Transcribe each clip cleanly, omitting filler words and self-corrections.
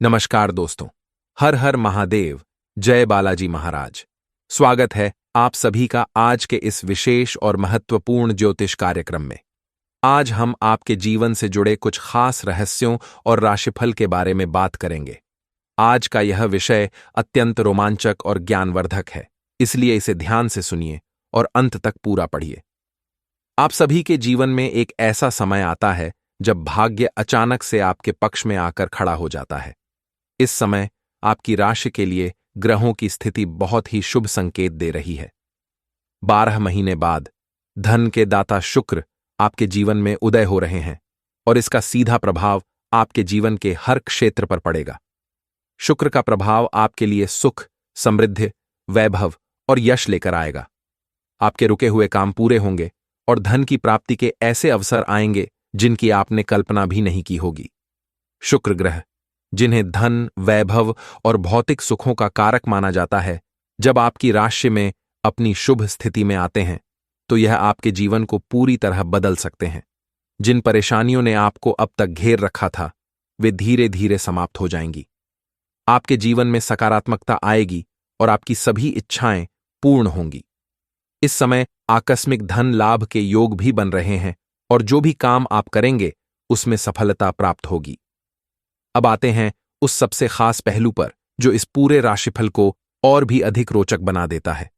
नमस्कार दोस्तों। हर हर महादेव। जय बालाजी महाराज। स्वागत है आप सभी का आज के इस विशेष और महत्वपूर्ण ज्योतिष कार्यक्रम में। आज हम आपके जीवन से जुड़े कुछ खास रहस्यों और राशिफल के बारे में बात करेंगे। आज का यह विषय अत्यंत रोमांचक और ज्ञानवर्धक है, इसलिए इसे ध्यान से सुनिए और अंत तक पूरा पढ़िए। आप सभी के जीवन में एक ऐसा समय आता है जब भाग्य अचानक से आपके पक्ष में आकर खड़ा हो जाता है। इस समय आपकी राशि के लिए ग्रहों की स्थिति बहुत ही शुभ संकेत दे रही है। 12 महीने बाद धन के दाता शुक्र आपके जीवन में उदय हो रहे हैं और इसका सीधा प्रभाव आपके जीवन के हर क्षेत्र पर पड़ेगा। शुक्र का प्रभाव आपके लिए सुख, समृद्धि, वैभव और यश लेकर आएगा। आपके रुके हुए काम पूरे होंगे और धन की प्राप्ति के ऐसे अवसर आएंगे जिनकी आपने कल्पना भी नहीं की होगी। शुक्र ग्रह, जिन्हें धन, वैभव और भौतिक सुखों का कारक माना जाता है, जब आपकी राशि में अपनी शुभ स्थिति में आते हैं तो यह आपके जीवन को पूरी तरह बदल सकते हैं। जिन परेशानियों ने आपको अब तक घेर रखा था, वे धीरे धीरे समाप्त हो जाएंगी। आपके जीवन में सकारात्मकता आएगी और आपकी सभी इच्छाएं पूर्ण होंगी। इस समय आकस्मिक धन लाभ के योग भी बन रहे हैं और जो भी काम आप करेंगे उसमें सफलता प्राप्त होगी। अब आते हैं उस सबसे खास पहलू पर जो इस पूरे राशिफल को और भी अधिक रोचक बना देता है।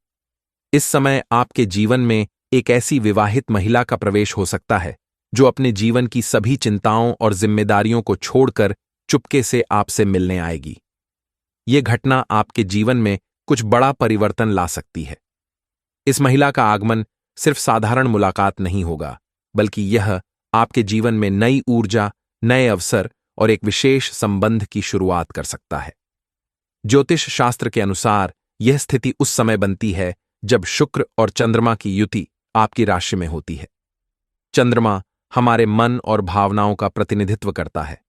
इस समय आपके जीवन में एक ऐसी विवाहित महिला का प्रवेश हो सकता है जो अपने जीवन की सभी चिंताओं और जिम्मेदारियों को छोड़कर चुपके से आपसे मिलने आएगी। ये घटना आपके जीवन में कुछ बड़ा परिवर्तन ला सकती है। इस महिला का आगमन सिर्फ साधारण मुलाकात नहीं होगा, बल्कि यह आपके जीवन में नई ऊर्जा, नए अवसर और एक विशेष संबंध की शुरुआत कर सकता है। ज्योतिष शास्त्र के अनुसार यह स्थिति उस समय बनती है जब शुक्र और चंद्रमा की युति आपकी राशि में होती है। चंद्रमा हमारे मन और भावनाओं का प्रतिनिधित्व करता है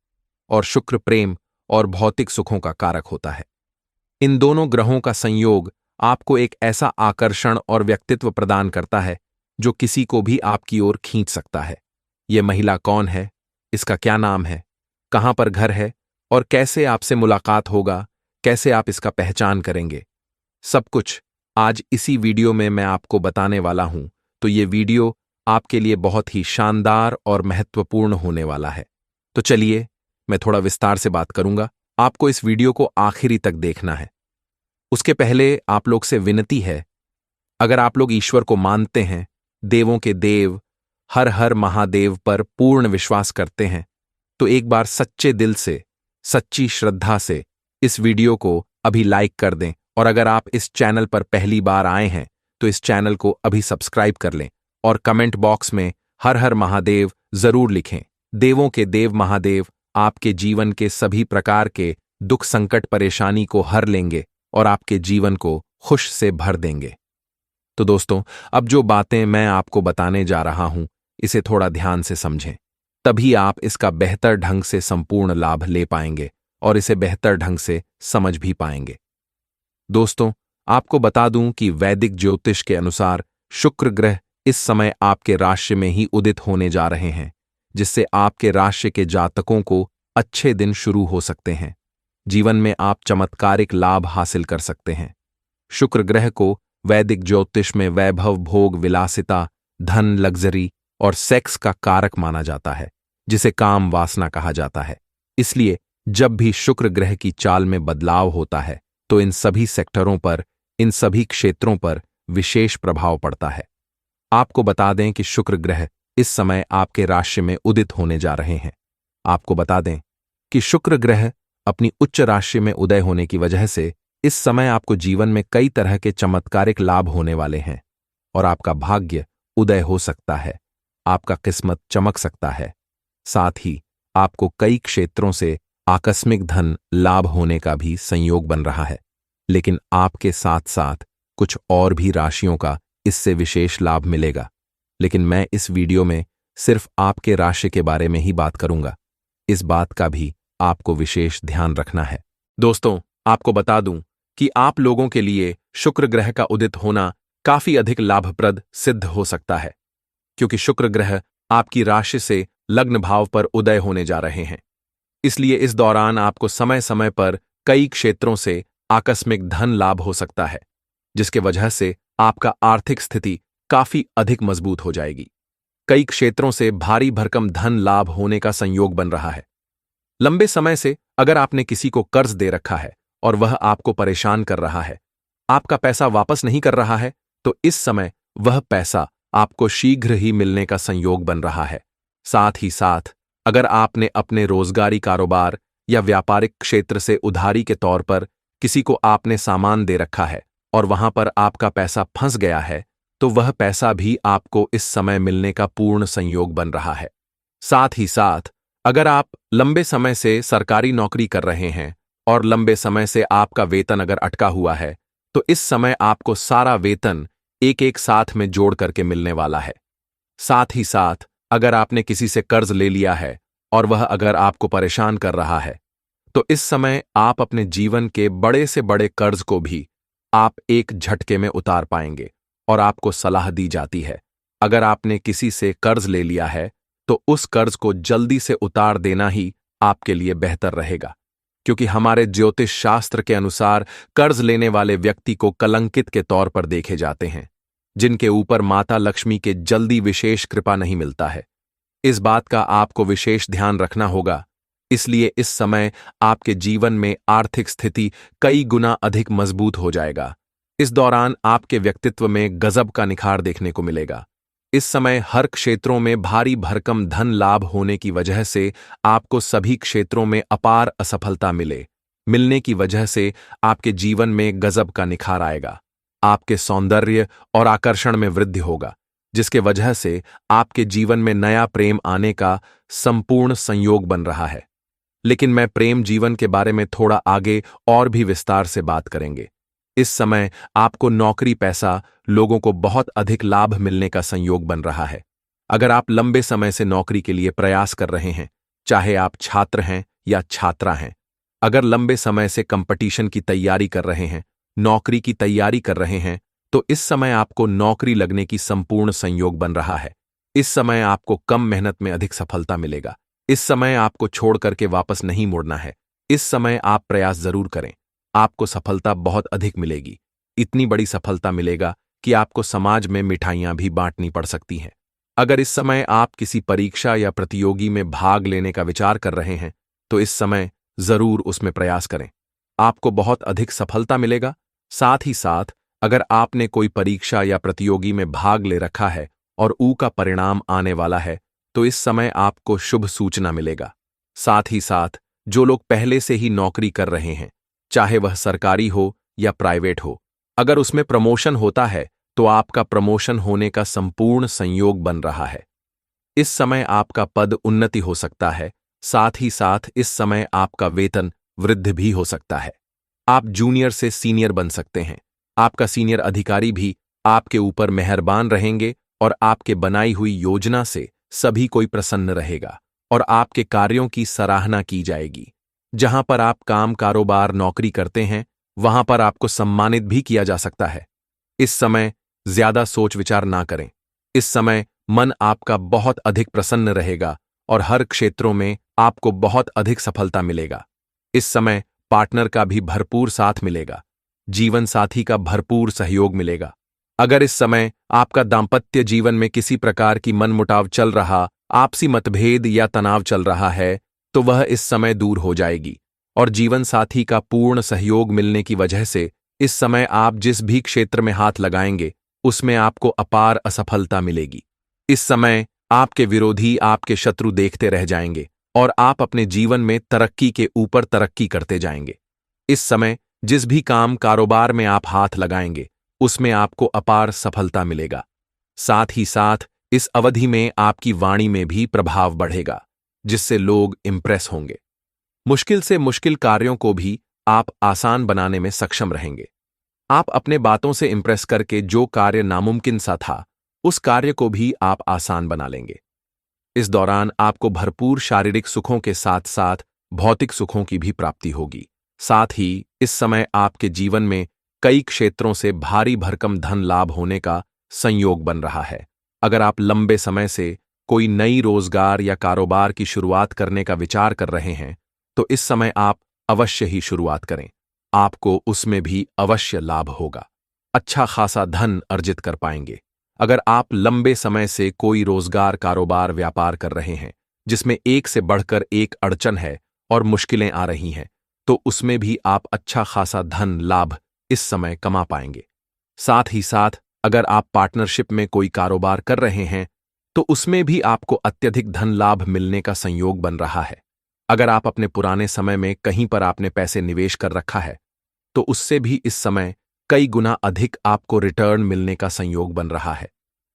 और शुक्र प्रेम और भौतिक सुखों का कारक होता है। इन दोनों ग्रहों का संयोग आपको एक ऐसा आकर्षण और व्यक्तित्व प्रदान करता है जो किसी को भी आपकी ओर खींच सकता है। यह महिला कौन है, इसका क्या नाम है, कहां पर घर है और कैसे आपसे मुलाकात होगा, कैसे आप इसका पहचान करेंगे, सब कुछ आज इसी वीडियो में मैं आपको बताने वाला हूं। तो ये वीडियो आपके लिए बहुत ही शानदार और महत्वपूर्ण होने वाला है। तो चलिए, मैं थोड़ा विस्तार से बात करूंगा। आपको इस वीडियो को आखिरी तक देखना है। उसके पहले आप लोग से विनती है, अगर आप लोग ईश्वर को मानते हैं, देवों के देव हर हर महादेव पर पूर्ण विश्वास करते हैं, तो एक बार सच्चे दिल से, सच्ची श्रद्धा से इस वीडियो को अभी लाइक कर दें। और अगर आप इस चैनल पर पहली बार आए हैं तो इस चैनल को अभी सब्सक्राइब कर लें और कमेंट बॉक्स में हर हर महादेव जरूर लिखें। देवों के देव महादेव आपके जीवन के सभी प्रकार के दुख, संकट, परेशानी को हर लेंगे और आपके जीवन को खुश से भर देंगे। तो दोस्तों, अब जो बातें मैं आपको बताने जा रहा हूं, इसे थोड़ा ध्यान से समझें, तभी आप इसका बेहतर ढंग से संपूर्ण लाभ ले पाएंगे और इसे बेहतर ढंग से समझ भी पाएंगे। दोस्तों, आपको बता दूं कि वैदिक ज्योतिष के अनुसार शुक्र ग्रह इस समय आपके राशि में ही उदित होने जा रहे हैं, जिससे आपके राशि के जातकों को अच्छे दिन शुरू हो सकते हैं। जीवन में आप चमत्कारिक लाभ हासिल कर सकते हैं। शुक्र ग्रह को वैदिक ज्योतिष में वैभव, भोग, विलासिता, धन, लग्जरी और सेक्स का कारक माना जाता है, जिसे काम वासना कहा जाता है। इसलिए जब भी शुक्र ग्रह की चाल में बदलाव होता है तो इन सभी सेक्टरों पर, इन सभी क्षेत्रों पर विशेष प्रभाव पड़ता है। आपको बता दें कि शुक्र ग्रह इस समय आपके राशि में उदित होने जा रहे हैं। आपको बता दें कि शुक्र ग्रह अपनी उच्च राशि में उदय होने की वजह से इस समय आपको जीवन में कई तरह के चमत्कारिक लाभ होने वाले हैं और आपका भाग्य उदय हो सकता है, आपका किस्मत चमक सकता है। साथ ही आपको कई क्षेत्रों से आकस्मिक धन लाभ होने का भी संयोग बन रहा है। लेकिन आपके साथ साथ कुछ और भी राशियों का इससे विशेष लाभ मिलेगा। लेकिन मैं इस वीडियो में सिर्फ आपके राशि के बारे में ही बात करूंगा। इस बात का भी आपको विशेष ध्यान रखना है। दोस्तों, आपको बता दूं कि आप लोगों के लिए शुक्र ग्रह का उदित होना काफी अधिक लाभप्रद सिद्ध हो सकता है, क्योंकि शुक्र ग्रह आपकी राशि से लग्न भाव पर उदय होने जा रहे हैं। इसलिए इस दौरान आपको समय समय पर कई क्षेत्रों से आकस्मिक धन लाभ हो सकता है, जिसके वजह से आपका आर्थिक स्थिति काफी अधिक मजबूत हो जाएगी। कई क्षेत्रों से भारी भरकम धन लाभ होने का संयोग बन रहा है। लंबे समय से अगर आपने किसी को कर्ज दे रखा है और वह आपको परेशान कर रहा है, आपका पैसा वापस नहीं कर रहा है, तो इस समय वह पैसा आपको शीघ्र ही मिलने का संयोग बन रहा है। साथ ही साथ अगर आपने अपने रोजगारी कारोबार या व्यापारिक क्षेत्र से उधारी के तौर पर किसी को आपने सामान दे रखा है और वहां पर आपका पैसा फंस गया है, तो वह पैसा भी आपको इस समय मिलने का पूर्ण संयोग बन रहा है। साथ ही साथ अगर आप लंबे समय से सरकारी नौकरी कर रहे हैं और लंबे समय से आपका वेतन अगर अटका हुआ है, तो इस समय आपको सारा वेतन एक एक साथ में जोड़ करके मिलने वाला है। साथ ही साथ अगर आपने किसी से कर्ज ले लिया है और वह अगर आपको परेशान कर रहा है, तो इस समय आप अपने जीवन के बड़े से बड़े कर्ज को भी आप एक झटके में उतार पाएंगे। और आपको सलाह दी जाती है, अगर आपने किसी से कर्ज ले लिया है तो उस कर्ज को जल्दी से उतार देना ही आपके लिए बेहतर रहेगा, क्योंकि हमारे ज्योतिष शास्त्र के अनुसार कर्ज लेने वाले व्यक्ति को कलंकित के तौर पर देखे जाते हैं, जिनके ऊपर माता लक्ष्मी के जल्दी विशेष कृपा नहीं मिलता है। इस बात का आपको विशेष ध्यान रखना होगा। इसलिए इस समय आपके जीवन में आर्थिक स्थिति कई गुना अधिक मजबूत हो जाएगा। इस दौरान आपके व्यक्तित्व में गजब का निखार देखने को मिलेगा। इस समय हर क्षेत्रों में भारी भरकम धन लाभ होने की वजह से आपको सभी क्षेत्रों में अपार असफलता मिलने की वजह से आपके जीवन में गजब का निखार आएगा। आपके सौंदर्य और आकर्षण में वृद्धि होगा, जिसके वजह से आपके जीवन में नया प्रेम आने का संपूर्ण संयोग बन रहा है। लेकिन मैं प्रेम जीवन के बारे में थोड़ा आगे और भी विस्तार से बात करेंगे। इस समय आपको नौकरी पैसा लोगों को बहुत अधिक लाभ मिलने का संयोग बन रहा है। अगर आप लंबे समय से नौकरी के लिए प्रयास कर रहे हैं, चाहे आप छात्र हैं या छात्रा हैं, अगर लंबे समय से कंपटीशन की तैयारी कर रहे हैं, नौकरी की तैयारी कर रहे हैं, तो इस समय आपको नौकरी लगने की संपूर्ण संयोग बन रहा है। इस समय आपको कम मेहनत में अधिक सफलता मिलेगा। इस समय आपको छोड़ करके वापस नहीं मुड़ना है। इस समय आप प्रयास जरूर करें, आपको सफलता बहुत अधिक मिलेगी। इतनी बड़ी सफलता मिलेगा कि आपको समाज में मिठाइयां भी बांटनी पड़ सकती हैं। अगर इस समय आप किसी परीक्षा या प्रतियोगी में भाग लेने का विचार कर रहे हैं, तो इस समय जरूर उसमें प्रयास करें, आपको बहुत अधिक सफलता मिलेगा। साथ ही साथ अगर आपने कोई परीक्षा या प्रतियोगी में भाग ले रखा है और ऊ का परिणाम आने वाला है, तो इस समय आपको शुभ सूचना मिलेगा। साथ ही साथ जो लोग पहले से ही नौकरी कर रहे हैं, चाहे वह सरकारी हो या प्राइवेट हो, अगर उसमें प्रमोशन होता है तो आपका प्रमोशन होने का संपूर्ण संयोग बन रहा है। इस समय आपका पद उन्नति हो सकता है। साथ ही साथ इस समय आपका वेतन वृद्धि भी हो सकता है। आप जूनियर से सीनियर बन सकते हैं। आपका सीनियर अधिकारी भी आपके ऊपर मेहरबान रहेंगे और आपके बनाई हुई योजना से सभी कोई प्रसन्न रहेगा और आपके कार्यों की सराहना की जाएगी। जहां पर आप काम कारोबार नौकरी करते हैं, वहां पर आपको सम्मानित भी किया जा सकता है। इस समय ज्यादा सोच विचार ना करें। इस समय मन आपका बहुत अधिक प्रसन्न रहेगा और हर क्षेत्रों में आपको बहुत अधिक सफलता मिलेगा। इस समय पार्टनर का भी भरपूर साथ मिलेगा, जीवन साथी का भरपूर सहयोग मिलेगा। अगर इस समय आपका दाम्पत्य जीवन में किसी प्रकार की मनमुटाव चल रहा, आपसी मतभेद या तनाव चल रहा है, तो वह इस समय दूर हो जाएगी और जीवन साथी का पूर्ण सहयोग मिलने की वजह से इस समय आप जिस भी क्षेत्र में हाथ लगाएंगे, उसमें आपको अपार असफलता मिलेगी। इस समय आपके विरोधी, आपके शत्रु देखते रह जाएंगे और आप अपने जीवन में तरक्की के ऊपर तरक्की करते जाएंगे। इस समय जिस भी काम कारोबार में आप हाथ लगाएंगे, उसमें आपको अपार सफलता मिलेगा। साथ ही साथ इस अवधि में आपकी वाणी में भी प्रभाव बढ़ेगा, जिससे लोग इंप्रेस होंगे। मुश्किल से मुश्किल कार्यों को भी आप आसान बनाने में सक्षम रहेंगे। आप अपने बातों से इंप्रेस करके जो कार्य नामुमकिन सा था, उस कार्य को भी आप आसान बना लेंगे। इस दौरान आपको भरपूर शारीरिक सुखों के साथ साथ भौतिक सुखों की भी प्राप्ति होगी। साथ ही इस समय आपके जीवन में कई क्षेत्रों से भारी भरकम धन लाभ होने का संयोग बन रहा है। अगर आप लंबे समय से कोई नई रोजगार या कारोबार की शुरुआत करने का विचार कर रहे हैं, तो इस समय आप अवश्य ही शुरुआत करें। आपको उसमें भी अवश्य लाभ होगा। अच्छा खासा धन अर्जित कर पाएंगे। अगर आप लंबे समय से कोई रोजगार, कारोबार, व्यापार कर रहे हैं जिसमें एक से बढ़कर एक अड़चन है और मुश्किलें आ रही हैं, तो उसमें भी आप अच्छा खासा धन लाभ इस समय कमा पाएंगे। साथ ही साथ अगर आप पार्टनरशिप में कोई कारोबार कर रहे हैं तो उसमें भी आपको अत्यधिक धन लाभ मिलने का संयोग बन रहा है। अगर आप अपने पुराने समय में कहीं पर आपने पैसे निवेश कर रखा है तो उससे भी इस समय कई गुना अधिक आपको रिटर्न मिलने का संयोग बन रहा है,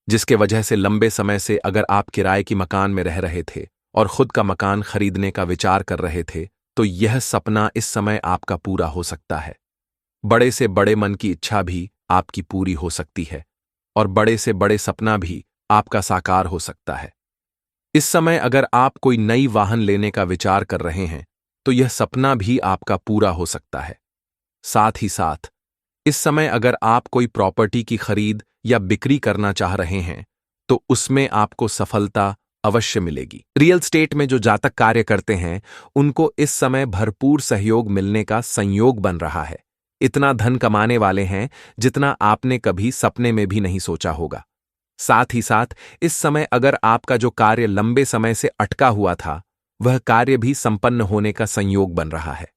जिसके वजह से लंबे समय से अगर आप किराए की मकान में रह रहे थे और खुद का मकान खरीदने का विचार कर रहे थे तो यह सपना इस समय आपका पूरा हो सकता है। बड़े से बड़े मन की इच्छा भी आपकी पूरी हो सकती है और बड़े से बड़े सपना भी आपका साकार हो सकता है। इस समय अगर आप कोई नई वाहन लेने का विचार कर रहे हैं तो यह सपना भी आपका पूरा हो सकता है। साथ ही साथ इस समय अगर आप कोई प्रॉपर्टी की खरीद या बिक्री करना चाह रहे हैं तो उसमें आपको सफलता अवश्य मिलेगी। रियल स्टेट में जो जातक कार्य करते हैं उनको इस समय भरपूर सहयोग मिलने का संयोग बन रहा है। इतना धन कमाने वाले हैं जितना आपने कभी सपने में भी नहीं सोचा होगा। साथ ही साथ इस समय अगर आपका जो कार्य लंबे समय से अटका हुआ था वह कार्य भी संपन्न होने का संयोग बन रहा है।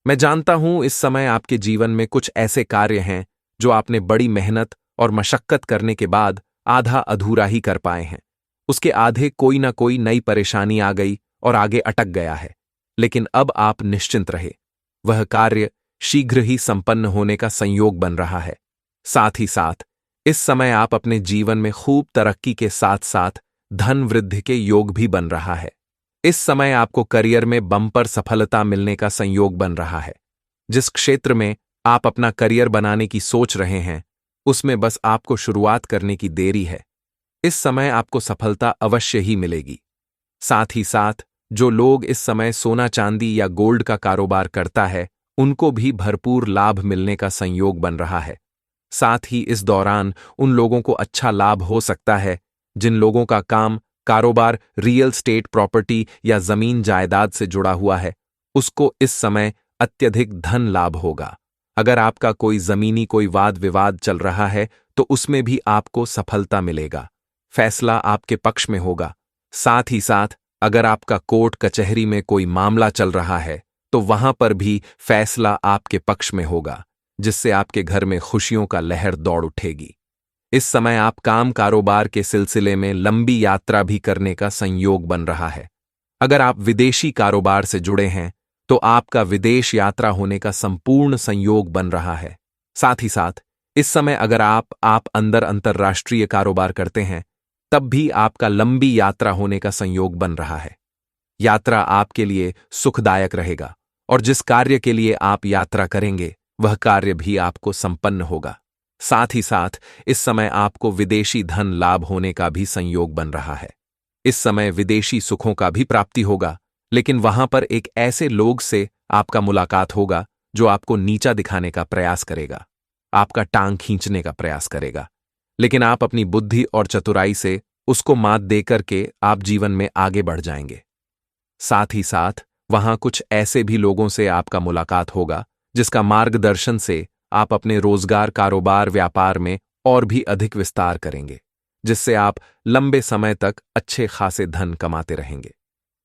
मैं जानता हूं इस समय आपके जीवन में कुछ ऐसे कार्य हैं जो आपने बड़ी मेहनत और मशक्कत करने के बाद आधा अधूरा ही कर पाए हैं। उसके आधे कोई ना कोई नई परेशानी आ गई और आगे अटक गया है, लेकिन अब आप निश्चिंत रहे, वह कार्य शीघ्र ही संपन्न होने का संयोग बन रहा है। साथ ही साथ इस समय आप अपने जीवन में खूब तरक्की के साथ साथ धन वृद्धि के योग भी बन रहा है। इस समय आपको करियर में बम्पर सफलता मिलने का संयोग बन रहा है। जिस क्षेत्र में आप अपना करियर बनाने की सोच रहे हैं उसमें बस आपको शुरुआत करने की देरी है। इस समय आपको सफलता अवश्य ही मिलेगी। साथ ही साथ जो लोग इस समय सोना चांदी या गोल्ड का कारोबार करता है उनको भी भरपूर लाभ मिलने का संयोग बन रहा है। साथ ही इस दौरान उन लोगों को अच्छा लाभ हो सकता है जिन लोगों का काम, कारोबार रियल स्टेट प्रॉपर्टी या जमीन जायदाद से जुड़ा हुआ है, उसको इस समय अत्यधिक धन लाभ होगा। अगर आपका कोई जमीनी कोई वाद विवाद चल रहा है तो उसमें भी आपको सफलता मिलेगा, फैसला आपके पक्ष में होगा। साथ ही साथ अगर आपका कोर्ट कचहरी में कोई मामला चल रहा है तो वहां पर भी फैसला आपके पक्ष में होगा, जिससे आपके घर में खुशियों का लहर दौड़ उठेगी। इस समय आप काम कारोबार के सिलसिले में लंबी यात्रा भी करने का संयोग बन रहा है। अगर आप विदेशी कारोबार से जुड़े हैं तो आपका विदेश यात्रा होने का संपूर्ण संयोग बन रहा है। साथ ही साथ इस समय अगर आप अंतरराष्ट्रीय कारोबार करते हैं तब भी आपका लंबी यात्रा होने का संयोग बन रहा है। यात्रा आपके लिए सुखदायक रहेगा और जिस कार्य के लिए आप यात्रा करेंगे वह कार्य भी आपको संपन्न होगा। साथ ही साथ इस समय आपको विदेशी धन लाभ होने का भी संयोग बन रहा है। इस समय विदेशी सुखों का भी प्राप्ति होगा, लेकिन वहां पर एक ऐसे लोग से आपका मुलाकात होगा जो आपको नीचा दिखाने का प्रयास करेगा, आपका टांग खींचने का प्रयास करेगा, लेकिन आप अपनी बुद्धि और चतुराई से उसको मात देकर के आप जीवन में आगे बढ़ जाएंगे। साथ ही साथ वहां कुछ ऐसे भी लोगों से आपका मुलाकात होगा जिसका मार्गदर्शन से आप अपने रोजगार, कारोबार, व्यापार में और भी अधिक विस्तार करेंगे, जिससे आप लंबे समय तक अच्छे खासे धन कमाते रहेंगे।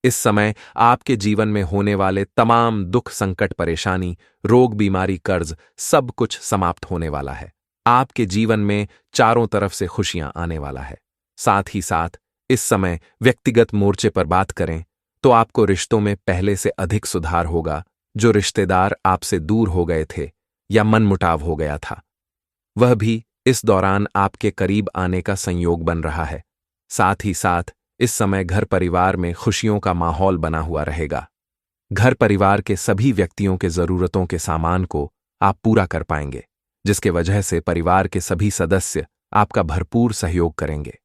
इस समय आपके जीवन में होने वाले तमाम दुख, संकट, परेशानी, रोग, बीमारी, कर्ज सब कुछ समाप्त होने वाला है। आपके जीवन में चारों तरफ से खुशियां आने वाला है। साथ ही साथ इस समय व्यक्तिगत मोर्चे पर बात करें तो आपको रिश्तों में पहले से अधिक सुधार होगा। जो रिश्तेदार आपसे दूर हो गए थे या मनमुटाव हो गया था वह भी इस दौरान आपके करीब आने का संयोग बन रहा है। साथ ही साथ इस समय घर परिवार में खुशियों का माहौल बना हुआ रहेगा। घर परिवार के सभी व्यक्तियों के जरूरतों के सामान को आप पूरा कर पाएंगे, जिसके वजह से परिवार के सभी सदस्य आपका भरपूर सहयोग करेंगे।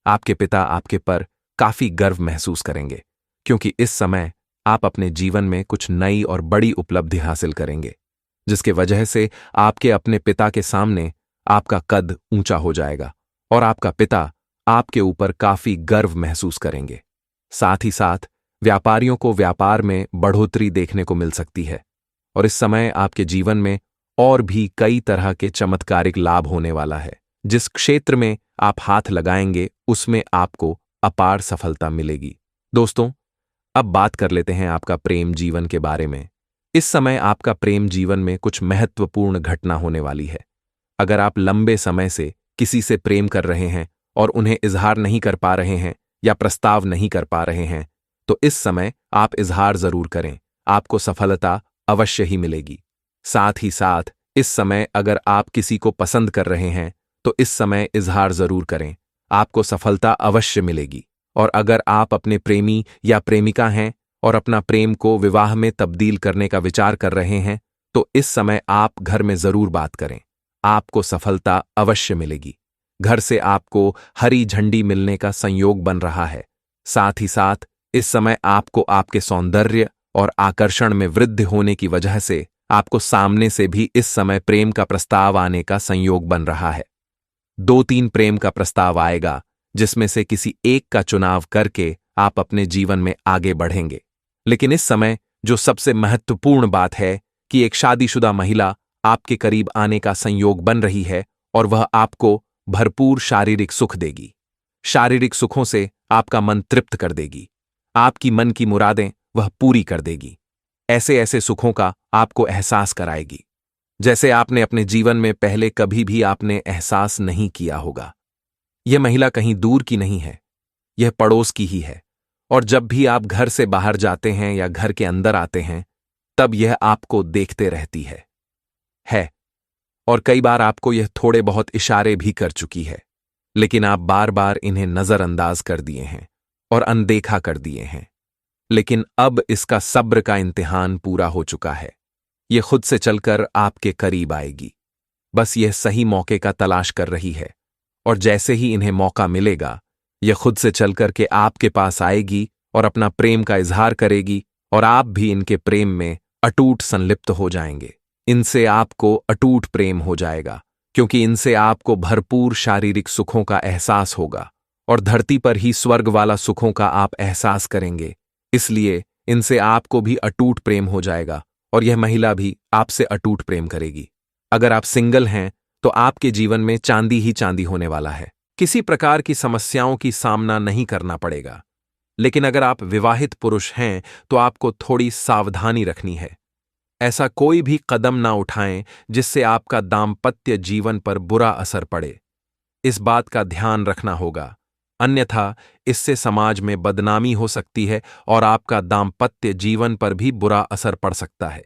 आपके पिता आपके पर काफी गर्व महसूस करेंगे, क्योंकि इस समय आप अपने जीवन में कुछ नई और बड़ी उपलब्धि हासिल करेंगे, जिसके वजह से आपके अपने पिता के सामने आपका कद ऊंचा हो जाएगा और आपका पिता आपके ऊपर काफी गर्व महसूस करेंगे। साथ ही साथ व्यापारियों को व्यापार में बढ़ोतरी देखने को मिल सकती है और इस समय आपके जीवन में और भी कई तरह के चमत्कारिक लाभ होने वाला है। जिस क्षेत्र में आप हाथ लगाएंगे उसमें आपको अपार सफलता मिलेगी। दोस्तों, अब बात कर लेते हैं आपका प्रेम जीवन के बारे में। इस समय आपका प्रेम जीवन में कुछ महत्वपूर्ण घटना होने वाली है। अगर आप लंबे समय से किसी से प्रेम कर रहे हैं और उन्हें इजहार नहीं कर पा रहे हैं या प्रस्ताव नहीं कर पा रहे हैं, तो इस समय आप इजहार जरूर करें, आपको सफलता अवश्य ही मिलेगी। साथ ही साथ इस समय अगर आप किसी को पसंद कर रहे हैं तो इस समय इजहार जरूर करें, आपको सफलता अवश्य मिलेगी। और अगर आप अपने प्रेमी या प्रेमिका हैं और अपना प्रेम को विवाह में तब्दील करने का विचार कर रहे हैं, तो इस समय आप घर में जरूर बात करें, आपको सफलता अवश्य मिलेगी। घर से आपको हरी झंडी मिलने का संयोग बन रहा है। साथ ही साथ इस समय आपको आपके सौंदर्य और आकर्षण में वृद्धि होने की वजह से आपको सामने से भी इस समय प्रेम का प्रस्ताव आने का संयोग बन रहा है। 2-3 प्रेम का प्रस्ताव आएगा, जिसमें से किसी एक का चुनाव करके आप अपने जीवन में आगे बढ़ेंगे। लेकिन इस समय जो सबसे महत्वपूर्ण बात है कि एक शादीशुदा महिला आपके करीब आने का संयोग बन रही है और वह आपको भरपूर शारीरिक सुख देगी। शारीरिक सुखों से आपका मन तृप्त कर देगी, आपकी मन की मुरादें वह पूरी कर देगी। ऐसे ऐसे सुखों का आपको एहसास कराएगी जैसे आपने अपने जीवन में पहले कभी भी आपने एहसास नहीं किया होगा। यह महिला कहीं दूर की नहीं है, यह पड़ोस की ही है। और जब भी आप घर से बाहर जाते हैं या घर के अंदर आते हैं, तब यह आपको देखते रहती है। और कई बार आपको यह थोड़े बहुत इशारे भी कर चुकी है, लेकिन आप बार बार इन्हें नजरअंदाज कर दिए हैं और अनदेखा कर दिए हैं। लेकिन अब इसका सब्र का इम्तिहान पूरा हो चुका है। यह खुद से चलकर आपके करीब आएगी। बस यह सही मौके का तलाश कर रही है और जैसे ही इन्हें मौका मिलेगा, यह खुद से चलकर के आपके पास आएगी और अपना प्रेम का इजहार करेगी और आप भी इनके प्रेम में अटूट संलिप्त हो जाएंगे। इनसे आपको अटूट प्रेम हो जाएगा क्योंकि इनसे आपको भरपूर शारीरिक सुखों का एहसास होगा और धरती पर ही स्वर्ग वाला सुखों का आप एहसास करेंगे। इसलिए इनसे आपको भी अटूट प्रेम हो जाएगा और यह महिला भी आपसे अटूट प्रेम करेगी। अगर आप सिंगल हैं तो आपके जीवन में चांदी ही चांदी होने वाला है। किसी प्रकार की समस्याओं की सामना नहीं करना पड़ेगा। लेकिन अगर आप विवाहित पुरुष हैं तो आपको थोड़ी सावधानी रखनी है। ऐसा कोई भी कदम ना उठाएं जिससे आपका दाम्पत्य जीवन पर बुरा असर पड़े। इस बात का ध्यान रखना होगा, अन्यथा इससे समाज में बदनामी हो सकती है और आपका दाम्पत्य जीवन पर भी बुरा असर पड़ सकता है।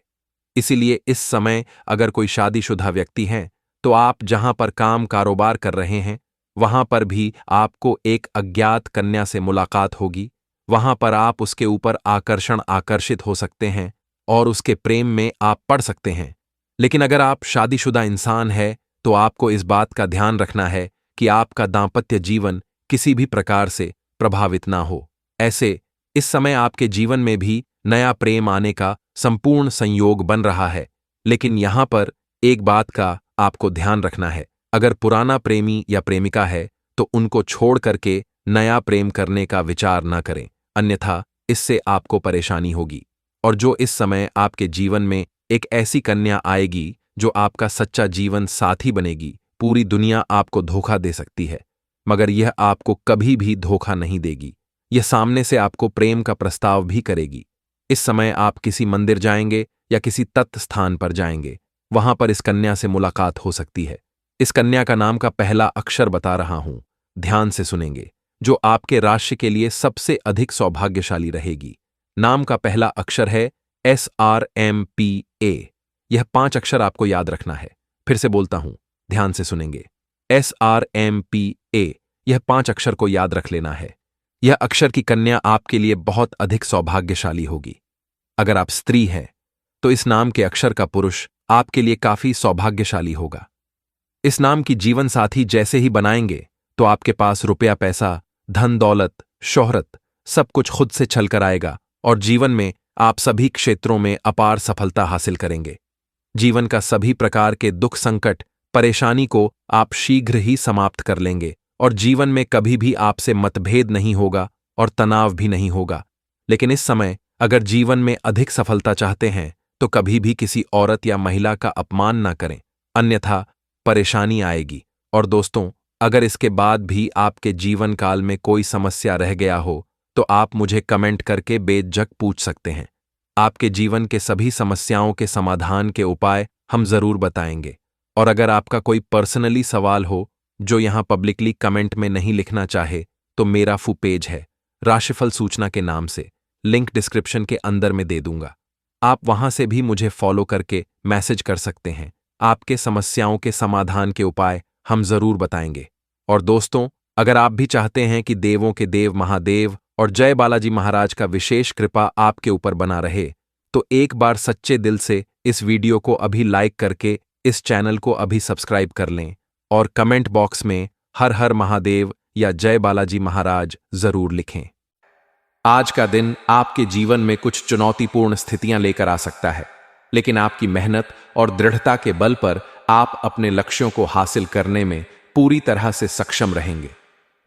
इसीलिए इस समय अगर कोई शादीशुदा व्यक्ति हैं तो आप जहां पर काम कारोबार कर रहे हैं वहां पर भी आपको एक अज्ञात कन्या से मुलाकात होगी। वहां पर आप उसके ऊपर आकर्षित हो सकते हैं और उसके प्रेम में आप पड़ सकते हैं। लेकिन अगर आप शादीशुदा इंसान है तो आपको इस बात का ध्यान रखना है कि आपका दाम्पत्य जीवन किसी भी प्रकार से प्रभावित ना हो। ऐसे इस समय आपके जीवन में भी नया प्रेम आने का संपूर्ण संयोग बन रहा है। लेकिन यहां पर एक बात का आपको ध्यान रखना है, अगर पुराना प्रेमी या प्रेमिका है तो उनको छोड़ करके नया प्रेम करने का विचार न करें, अन्यथा इससे आपको परेशानी होगी। और जो इस समय आपके जीवन में एक ऐसी कन्या आएगी जो आपका सच्चा जीवन साथी बनेगी। पूरी दुनिया आपको धोखा दे सकती है मगर यह आपको कभी भी धोखा नहीं देगी। यह सामने से आपको प्रेम का प्रस्ताव भी करेगी। इस समय आप किसी मंदिर जाएंगे या किसी तत् स्थान पर जाएंगे, वहां पर इस कन्या से मुलाकात हो सकती है। इस कन्या का नाम का पहला अक्षर बता रहा हूं, ध्यान से सुनेंगे, जो आपके राशि के लिए सबसे अधिक सौभाग्यशाली रहेगी। नाम का पहला अक्षर है SRMPA। यह 5 अक्षर आपको याद रखना है। फिर से बोलता हूं, ध्यान से सुनेंगे, SRMPA। यह 5 अक्षर को याद रख लेना है। यह अक्षर की कन्या आपके लिए बहुत अधिक सौभाग्यशाली होगी। अगर आप स्त्री हैं तो इस नाम के अक्षर का पुरुष आपके लिए काफी सौभाग्यशाली होगा। इस नाम की जीवन साथी जैसे ही बनाएंगे तो आपके पास रुपया पैसा, धन दौलत, शोहरत सब कुछ खुद से छल कर आएगा और जीवन में आप सभी क्षेत्रों में अपार सफलता हासिल करेंगे। जीवन का सभी प्रकार के दुख, संकट, परेशानी को आप शीघ्र ही समाप्त कर लेंगे और जीवन में कभी भी आपसे मतभेद नहीं होगा और तनाव भी नहीं होगा। लेकिन इस समय अगर जीवन में अधिक सफलता चाहते हैं तो कभी भी किसी औरत या महिला का अपमान ना करें, अन्यथा परेशानी आएगी। और दोस्तों, अगर इसके बाद भी आपके जीवन काल में कोई समस्या रह गया हो तो आप मुझे कमेंट करके बेझिझक पूछ सकते हैं। आपके जीवन के सभी समस्याओं के समाधान के उपाय हम जरूर बताएंगे। और अगर आपका कोई पर्सनली सवाल हो जो यहां पब्लिकली कमेंट में नहीं लिखना चाहे तो मेरा पेज है राशिफल सूचना के नाम से, लिंक डिस्क्रिप्शन के अंदर में दे दूंगा। आप वहां से भी मुझे फॉलो करके मैसेज कर सकते हैं। आपके समस्याओं के समाधान के उपाय हम जरूर बताएंगे। और दोस्तों, अगर आप भी चाहते हैं कि देवों के देव महादेव और जय बालाजी महाराज का विशेष कृपा आपके ऊपर बना रहे, तो एक बार सच्चे दिल से इस वीडियो को अभी लाइक करके इस चैनल को अभी सब्सक्राइब कर लें और कमेंट बॉक्स में हर हर महादेव या जय बालाजी महाराज जरूर लिखें। आज का दिन आपके जीवन में कुछ चुनौतीपूर्ण स्थितियां लेकर आ सकता है, लेकिन आपकी मेहनत और दृढ़ता के बल पर आप अपने लक्ष्यों को हासिल करने में पूरी तरह से सक्षम रहेंगे।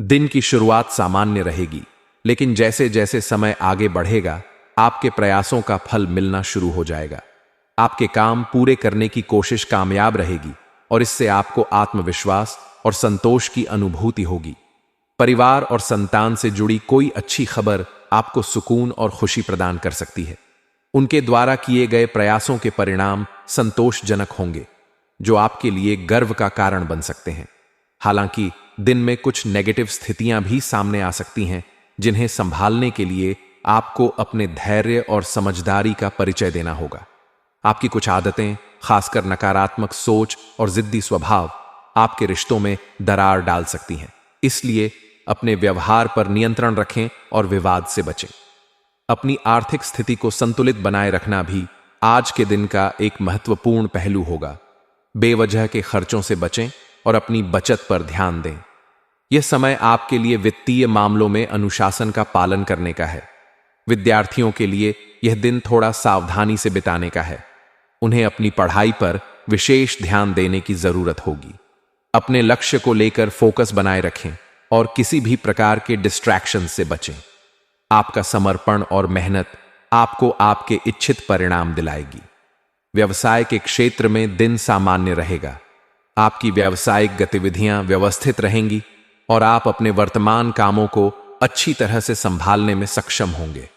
दिन की शुरुआत सामान्य रहेगी, लेकिन जैसे जैसे समय आगे बढ़ेगा आपके प्रयासों का फल मिलना शुरू हो जाएगा। आपके काम पूरे करने की कोशिश कामयाब रहेगी और इससे आपको आत्मविश्वास और संतोष की अनुभूति होगी। परिवार और संतान से जुड़ी कोई अच्छी खबर आपको सुकून और खुशी प्रदान कर सकती है। उनके द्वारा किए गए प्रयासों के परिणाम संतोषजनक होंगे, जो आपके लिए गर्व का कारण बन सकते हैं। हालांकि दिन में कुछ नेगेटिव स्थितियां भी सामने आ सकती हैं, जिन्हें संभालने के लिए आपको अपने धैर्य और समझदारी का परिचय देना होगा। आपकी कुछ आदतें, खासकर नकारात्मक सोच और जिद्दी स्वभाव, आपके रिश्तों में दरार डाल सकती हैं। इसलिए अपने व्यवहार पर नियंत्रण रखें और विवाद से बचें। अपनी आर्थिक स्थिति को संतुलित बनाए रखना भी आज के दिन का एक महत्वपूर्ण पहलू होगा। बेवजह के खर्चों से बचें और अपनी बचत पर ध्यान दें। यह समय आपके लिए वित्तीय मामलों में अनुशासन का पालन करने का है। विद्यार्थियों के लिए यह दिन थोड़ा सावधानी से बिताने का है। उन्हें अपनी पढ़ाई पर विशेष ध्यान देने की जरूरत होगी। अपने लक्ष्य को लेकर फोकस बनाए रखें और किसी भी प्रकार के डिस्ट्रैक्शन से बचें। आपका समर्पण और मेहनत आपको आपके इच्छित परिणाम दिलाएगी। व्यवसाय के क्षेत्र में दिन सामान्य रहेगा। आपकी व्यावसायिक गतिविधियां व्यवस्थित रहेंगी और आप अपने वर्तमान कामों को अच्छी तरह से संभालने में सक्षम होंगे।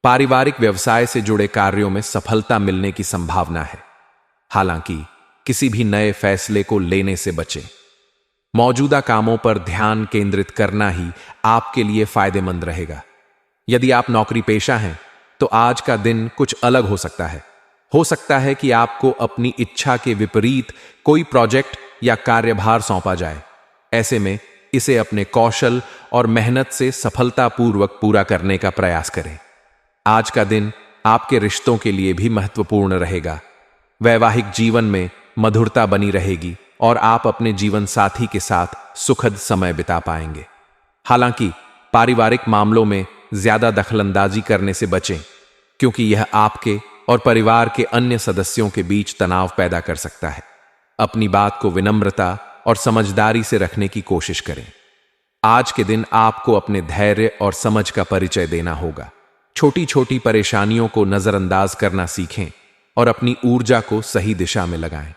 पारिवारिक व्यवसाय से जुड़े कार्यों में सफलता मिलने की संभावना है। हालांकि किसी भी नए फैसले को लेने से बचें। मौजूदा कामों पर ध्यान केंद्रित करना ही आपके लिए फायदेमंद रहेगा। यदि आप नौकरी पेशा हैं तो आज का दिन कुछ अलग हो सकता है। हो सकता है कि आपको अपनी इच्छा के विपरीत कोई प्रोजेक्ट या कार्यभार सौंपा जाए। ऐसे में इसे अपने कौशल और मेहनत से सफलतापूर्वक पूरा करने का प्रयास करें। आज का दिन आपके रिश्तों के लिए भी महत्वपूर्ण रहेगा। वैवाहिक जीवन में मधुरता बनी रहेगी और आप अपने जीवन साथी के साथ सुखद समय बिता पाएंगे। हालांकि पारिवारिक मामलों में ज्यादा दखलंदाजी करने से बचें, क्योंकि यह आपके और परिवार के अन्य सदस्यों के बीच तनाव पैदा कर सकता है। अपनी बात को विनम्रता और समझदारी से रखने की कोशिश करें। आज के दिन आपको अपने धैर्य और समझ का परिचय देना होगा। छोटी छोटी परेशानियों को नजरअंदाज करना सीखें और अपनी ऊर्जा को सही दिशा में लगाएं।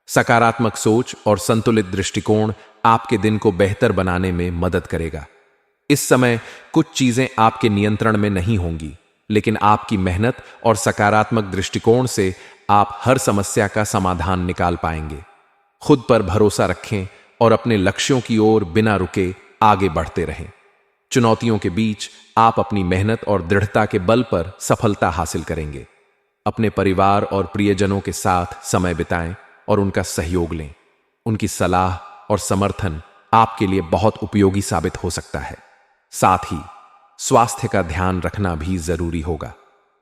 सकारात्मक सोच और संतुलित दृष्टिकोण आपके दिन को बेहतर बनाने में मदद करेगा। इस समय कुछ चीजें आपके नियंत्रण में नहीं होंगी, लेकिन आपकी मेहनत और सकारात्मक दृष्टिकोण से आप हर समस्या का समाधान निकाल पाएंगे। खुद पर भरोसा रखें और अपने लक्ष्यों की ओर बिना रुके आगे बढ़ते रहें। चुनौतियों के बीच आप अपनी मेहनत और दृढ़ता के बल पर सफलता हासिल करेंगे। अपने परिवार और प्रियजनों के साथ समय बिताएं और उनका सहयोग लें। उनकी सलाह और समर्थन आपके लिए बहुत उपयोगी साबित हो सकता है। साथ ही स्वास्थ्य का ध्यान रखना भी जरूरी होगा।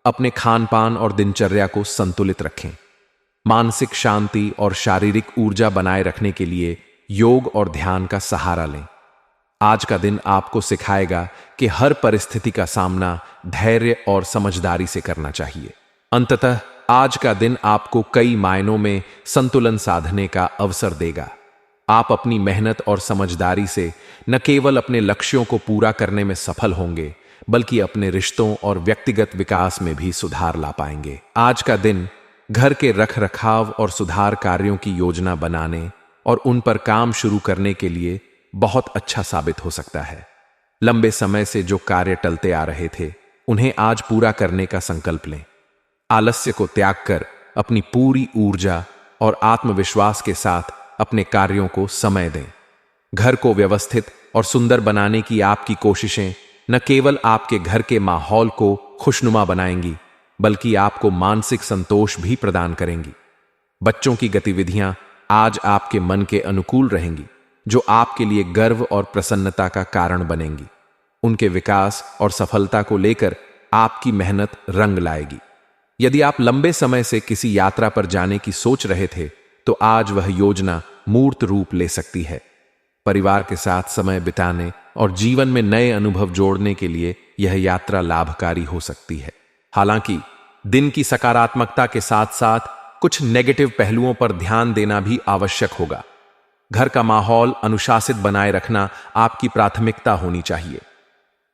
अपने खान पान और दिनचर्या को संतुलित रखें। मानसिक शांति और शारीरिक ऊर्जा बनाए रखने के लिए योग और ध्यान का सहारा लें। आज का दिन आपको सिखाएगा कि हर परिस्थिति का सामना धैर्य और समझदारी से करना चाहिए। अंततः आज का दिन आपको कई मायनों में संतुलन साधने का अवसर देगा। आप अपनी मेहनत और समझदारी से न केवल अपने लक्ष्यों को पूरा करने में सफल होंगे, बल्कि अपने रिश्तों और व्यक्तिगत विकास में भी सुधार ला पाएंगे। आज का दिन घर के रखरखाव और सुधार कार्यों की योजना बनाने और उन पर काम शुरू करने के लिए बहुत अच्छा साबित हो सकता है। लंबे समय से जो कार्य टलते आ रहे थे, उन्हें आज पूरा करने का संकल्प लें। आलस्य को त्याग कर अपनी पूरी ऊर्जा और आत्मविश्वास के साथ अपने कार्यों को समय दें। घर को व्यवस्थित और सुंदर बनाने की आपकी कोशिशें न केवल आपके घर के माहौल को खुशनुमा बनाएंगी, बल्कि आपको मानसिक संतोष भी प्रदान करेंगी। बच्चों की गतिविधियां आज आपके मन के अनुकूल रहेंगी, जो आपके लिए गर्व और प्रसन्नता का कारण बनेंगी। उनके विकास और सफलता को लेकर आपकी मेहनत रंग लाएगी। यदि आप लंबे समय से किसी यात्रा पर जाने की सोच रहे थे, तो आज वह योजना मूर्त रूप ले सकती है। परिवार के साथ समय बिताने और जीवन में नए अनुभव जोड़ने के लिए यह यात्रा लाभकारी हो सकती है। हालांकि दिन की सकारात्मकता के साथ साथ कुछ नेगेटिव पहलुओं पर ध्यान देना भी आवश्यक होगा। घर का माहौल अनुशासित बनाए रखना आपकी प्राथमिकता होनी चाहिए।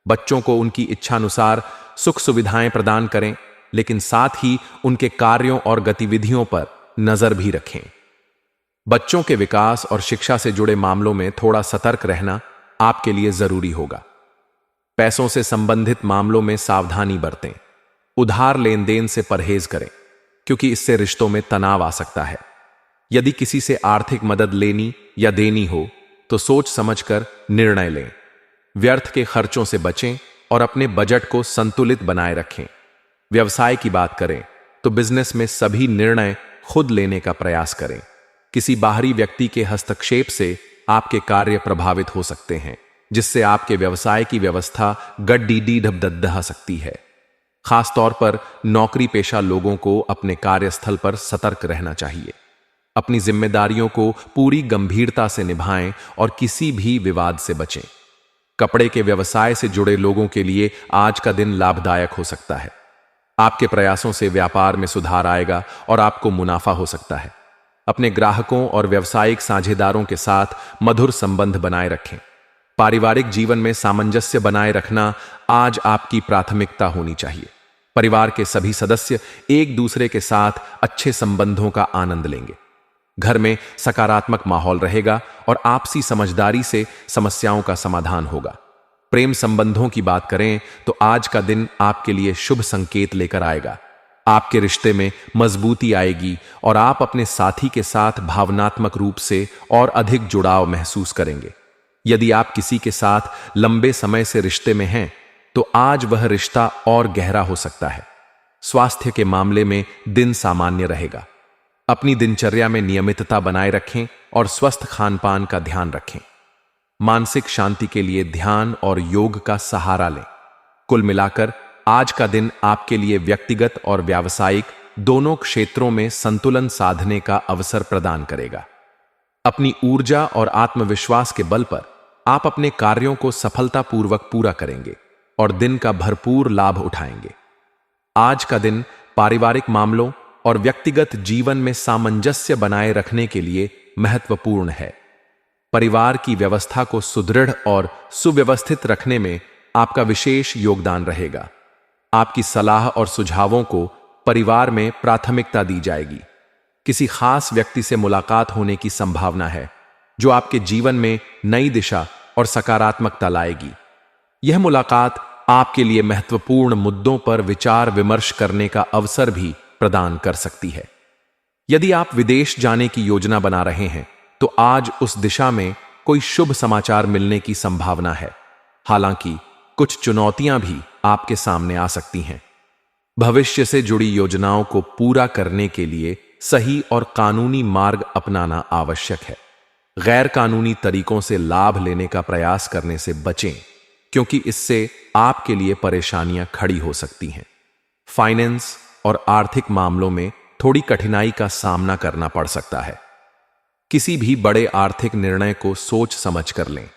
बच्चों को उनकी इच्छानुसार सुख सुविधाएं प्रदान करें, लेकिन साथ ही उनके कार्यों और गतिविधियों पर नजर भी रखें। बच्चों के विकास और शिक्षा से जुड़े मामलों में थोड़ा सतर्क रहना आपके लिए जरूरी होगा। पैसों से संबंधित मामलों में सावधानी बरतें। उधार लेन देन से परहेज करें, क्योंकि इससे रिश्तों में तनाव आ सकता है। यदि किसी से आर्थिक मदद लेनी या देनी हो, तो सोच समझकर निर्णय लें। व्यर्थ के खर्चों से बचें और अपने बजट को संतुलित बनाए रखें। व्यवसाय की बात करें तो बिजनेस में सभी निर्णय खुद लेने का प्रयास करें। किसी बाहरी व्यक्ति के हस्तक्षेप से आपके कार्य प्रभावित हो सकते हैं, जिससे आपके व्यवसाय की व्यवस्था गड्डी ढबदहा सकती है। खासतौर पर नौकरी पेशा लोगों को अपने कार्यस्थल पर सतर्क रहना चाहिए। अपनी जिम्मेदारियों को पूरी गंभीरता से निभाएं और किसी भी विवाद से बचें। कपड़े के व्यवसाय से जुड़े लोगों के लिए आज का दिन लाभदायक हो सकता है। आपके प्रयासों से व्यापार में सुधार आएगा और आपको मुनाफा हो सकता है। अपने ग्राहकों और व्यावसायिक साझेदारों के साथ मधुर संबंध बनाए रखें। पारिवारिक जीवन में सामंजस्य बनाए रखना आज आपकी प्राथमिकता होनी चाहिए। परिवार के सभी सदस्य एक दूसरे के साथ अच्छे संबंधों का आनंद लेंगे। घर में सकारात्मक माहौल रहेगा और आपसी समझदारी से समस्याओं का समाधान होगा। प्रेम संबंधों की बात करें तो आज का दिन आपके लिए शुभ संकेत लेकर आएगा। आपके रिश्ते में मजबूती आएगी और आप अपने साथी के साथ भावनात्मक रूप से और अधिक जुड़ाव महसूस करेंगे। यदि आप किसी के साथ लंबे समय से रिश्ते में हैं, तो आज वह रिश्ता और गहरा हो सकता है। स्वास्थ्य के मामले में दिन सामान्य रहेगा। अपनी दिनचर्या में नियमितता बनाए रखें और स्वस्थ खानपान का ध्यान रखें। मानसिक शांति के लिए ध्यान और योग का सहारा लें। कुल मिलाकर आज का दिन आपके लिए व्यक्तिगत और व्यावसायिक दोनों क्षेत्रों में संतुलन साधने का अवसर प्रदान करेगा। अपनी ऊर्जा और आत्मविश्वास के बल पर आप अपने कार्यों को सफलतापूर्वक पूरा करेंगे और दिन का भरपूर लाभ उठाएंगे। आज का दिन पारिवारिक मामलों और व्यक्तिगत जीवन में सामंजस्य बनाए रखने के लिए महत्वपूर्ण है। परिवार की व्यवस्था को सुदृढ़ और सुव्यवस्थित रखने में आपका विशेष योगदान रहेगा। आपकी सलाह और सुझावों को परिवार में प्राथमिकता दी जाएगी। किसी खास व्यक्ति से मुलाकात होने की संभावना है, जो आपके जीवन में नई दिशा और सकारात्मकता लाएगी। यह मुलाकात आपके लिए महत्वपूर्ण मुद्दों पर विचार विमर्श करने का अवसर भी प्रदान कर सकती है। यदि आप विदेश जाने की योजना बना रहे हैं, तो आज उस दिशा में कोई शुभ समाचार मिलने की संभावना है। हालांकि कुछ चुनौतियां भी आपके सामने आ सकती हैं। भविष्य से जुड़ी योजनाओं को पूरा करने के लिए सही और कानूनी मार्ग अपनाना आवश्यक है। गैर कानूनी तरीकों से लाभ लेने का प्रयास करने से बचें, क्योंकि इससे आपके लिए परेशानियां खड़ी हो सकती हैं। फाइनेंस और आर्थिक मामलों में थोड़ी कठिनाई का सामना करना पड़ सकता है। किसी भी बड़े आर्थिक निर्णय को सोच समझ कर लें।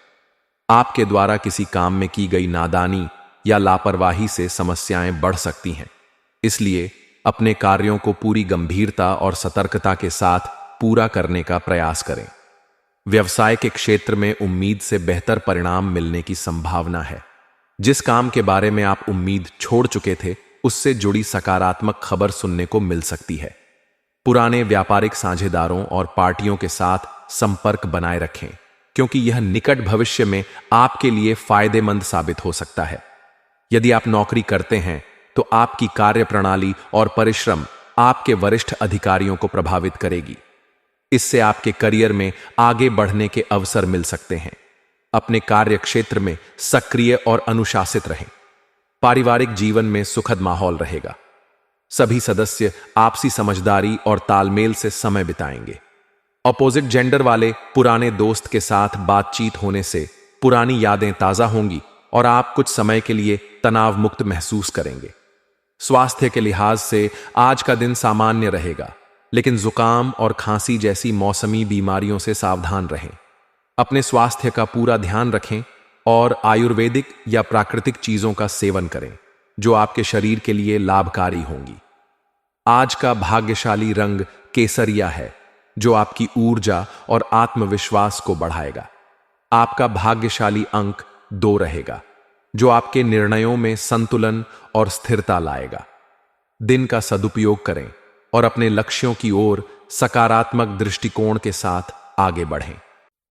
आपके द्वारा किसी काम में की गई नादानी या लापरवाही से समस्याएं बढ़ सकती हैं। इसलिए अपने कार्यों को पूरी गंभीरता और सतर्कता के साथ पूरा करने का प्रयास करें। व्यवसाय के क्षेत्र में उम्मीद से बेहतर परिणाम मिलने की संभावना है। जिस काम के बारे में आप उम्मीद छोड़ चुके थे, उससे जुड़ी सकारात्मक खबर सुनने को मिल सकती है। पुराने व्यापारिक साझेदारों और पार्टियों के साथ संपर्क बनाए रखें, क्योंकि यह निकट भविष्य में आपके लिए फायदेमंद साबित हो सकता है। यदि आप नौकरी करते हैं तो आपकी कार्यप्रणाली और परिश्रम आपके वरिष्ठ अधिकारियों को प्रभावित करेगी। इससे आपके करियर में आगे बढ़ने के अवसर मिल सकते हैं। अपने कार्य क्षेत्र में सक्रिय और अनुशासित रहें। पारिवारिक जीवन में सुखद माहौल रहेगा। सभी सदस्य आपसी समझदारी और तालमेल से समय बिताएंगे। अपोजिट जेंडर वाले पुराने दोस्त के साथ बातचीत होने से पुरानी यादें ताजा होंगी और आप कुछ समय के लिए तनाव मुक्त महसूस करेंगे। स्वास्थ्य के लिहाज से आज का दिन सामान्य रहेगा, लेकिन जुकाम और खांसी जैसी मौसमी बीमारियों से सावधान रहें। अपने स्वास्थ्य का पूरा ध्यान रखें और आयुर्वेदिक या प्राकृतिक चीजों का सेवन करें, जो आपके शरीर के लिए लाभकारी होंगी। आज का भाग्यशाली रंग केसरिया है, जो आपकी ऊर्जा और आत्मविश्वास को बढ़ाएगा। आपका भाग्यशाली अंक 2 रहेगा, जो आपके निर्णयों में संतुलन और स्थिरता लाएगा। दिन का सदुपयोग करें और अपने लक्ष्यों की ओर सकारात्मक दृष्टिकोण के साथ आगे बढ़ें।